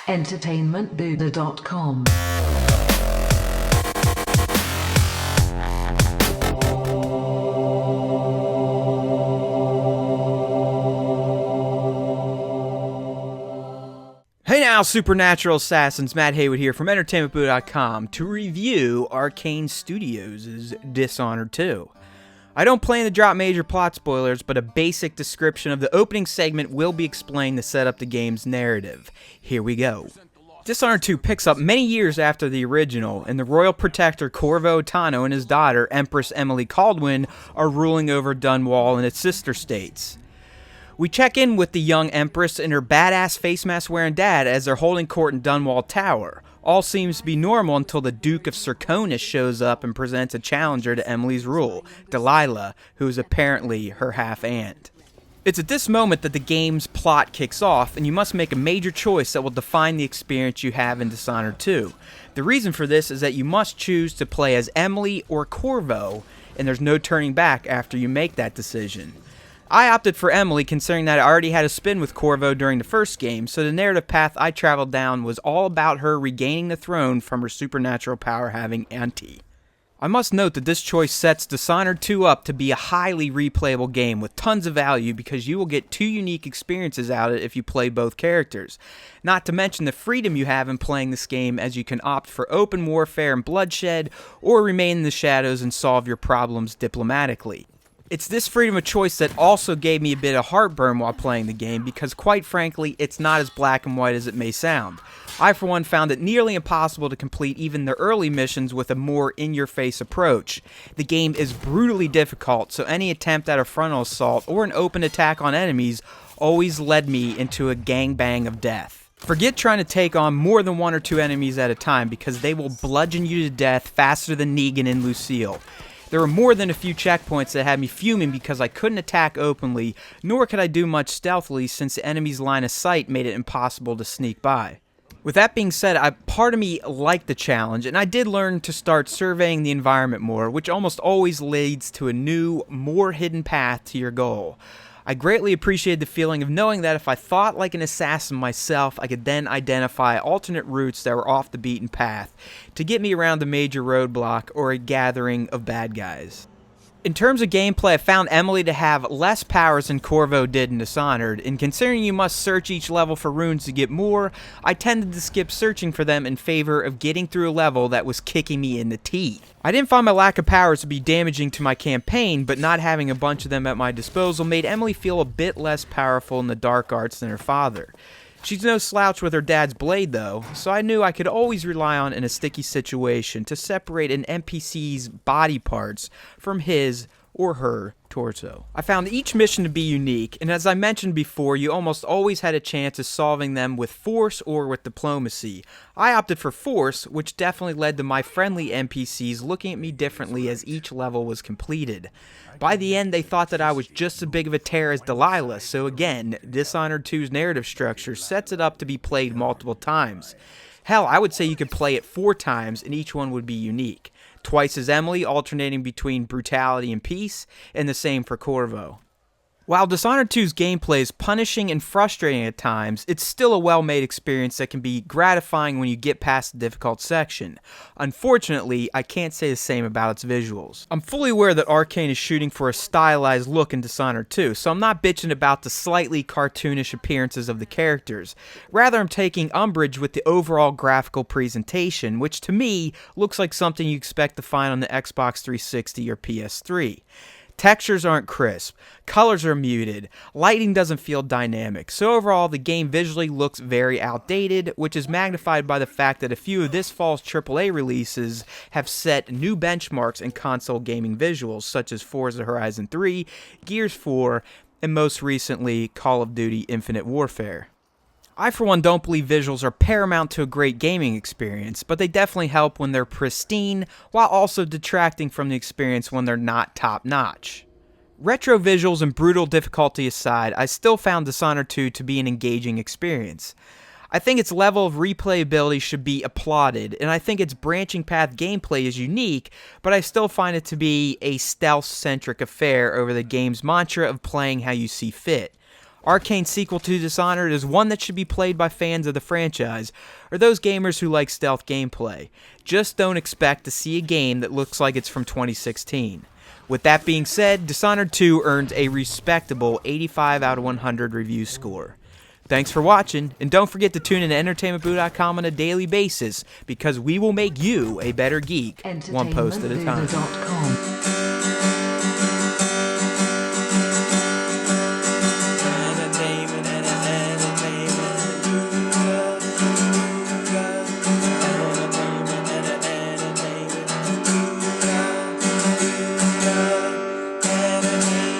entertainmentbuddha.com. Hey now, Supernatural Assassins, Matt Heywood here from entertainmentbuddha.com to review Arkane Studios' Dishonored 2. I don't plan to drop major plot spoilers, but a basic description of the opening segment will be explained to set up the game's narrative. Here we go. Dishonored 2 picks up many years after the original, and the royal protector Corvo Tano and his daughter, Empress Emily Kaldwin, are ruling over Dunwall and its sister states. We check in with the young Empress and her badass face mask wearing dad as they're holding court in Dunwall Tower. All seems to be normal until the Duke of Serkonis shows up and presents a challenger to Emily's rule, Delilah, who is apparently her half-aunt. It's at this moment that the game's plot kicks off, and you must make a major choice that will define the experience you have in Dishonored 2. The reason for this is that you must choose to play as Emily or Corvo, and there's no turning back after you make that decision. I opted for Emily, considering that I already had a spin with Corvo during the first game, so the narrative path I traveled down was all about her regaining the throne from her supernatural power-having auntie. I must note that this choice sets Dishonored 2 up to be a highly replayable game with tons of value because you will get two unique experiences out of it if you play both characters. Not to mention the freedom you have in playing this game, as you can opt for open warfare and bloodshed, or remain in the shadows and solve your problems diplomatically. It's this freedom of choice that also gave me a bit of heartburn while playing the game because, quite frankly, it's not as black and white as it may sound. I, for one, found it nearly impossible to complete even the early missions with a more in-your-face approach. The game is brutally difficult, so any attempt at a frontal assault or an open attack on enemies always led me into a gangbang of death. Forget trying to take on more than one or two enemies at a time because they will bludgeon you to death faster than Negan and Lucille. There were more than a few checkpoints that had me fuming because I couldn't attack openly, nor could I do much stealthily since the enemy's line of sight made it impossible to sneak by. With that being said, part of me liked the challenge, and I did learn to start surveying the environment more, which almost always leads to a new, more hidden path to your goal. I greatly appreciated the feeling of knowing that if I thought like an assassin myself, I could then identify alternate routes that were off the beaten path to get me around a major roadblock or a gathering of bad guys. In terms of gameplay, I found Emily to have less powers than Corvo did in Dishonored, and considering you must search each level for runes to get more, I tended to skip searching for them in favor of getting through a level that was kicking me in the teeth. I didn't find my lack of powers to be damaging to my campaign, but not having a bunch of them at my disposal made Emily feel a bit less powerful in the dark arts than her father. She's no slouch with her dad's blade though, so I knew I could always rely on in a sticky situation to separate an NPC's body parts from his or her torso. I found each mission to be unique, and as I mentioned before, you almost always had a chance of solving them with force or with diplomacy. I opted for force, which definitely led to my friendly NPCs looking at me differently as each level was completed. By the end, they thought that I was just as big of a terror as Delilah, so again, Dishonored 2's narrative structure sets it up to be played multiple times. Hell, I would say you could play it 4 times, and each one would be unique. Twice as Emily, alternating between brutality and peace, and the same for Corvo. While Dishonored 2's gameplay is punishing and frustrating at times, it's still a well-made experience that can be gratifying when you get past the difficult section. Unfortunately, I can't say the same about its visuals. I'm fully aware that Arkane is shooting for a stylized look in Dishonored 2, so I'm not bitching about the slightly cartoonish appearances of the characters. Rather, I'm taking umbrage with the overall graphical presentation, which to me looks like something you expect to find on the Xbox 360 or PS3. Textures aren't crisp, colors are muted, lighting doesn't feel dynamic, so overall the game visually looks very outdated, which is magnified by the fact that a few of this fall's AAA releases have set new benchmarks in console gaming visuals, such as Forza Horizon 3, Gears 4, and most recently Call of Duty Infinite Warfare. I, for one, don't believe visuals are paramount to a great gaming experience, but they definitely help when they're pristine, while also detracting from the experience when they're not top-notch. Retro visuals and brutal difficulty aside, I still found Dishonored 2 to be an engaging experience. I think its level of replayability should be applauded, and I think its branching path gameplay is unique, but I still find it to be a stealth-centric affair over the game's mantra of playing how you see fit. Arkane's sequel to Dishonored is one that should be played by fans of the franchise, or those gamers who like stealth gameplay. Just don't expect to see a game that looks like it's from 2016. With that being said, Dishonored 2 earned a respectable 85 out of 100 review score. Thanks for watching, and don't forget to tune in to EntertainmentBoo.com on a daily basis, because we will make you a better geek, one post at a time.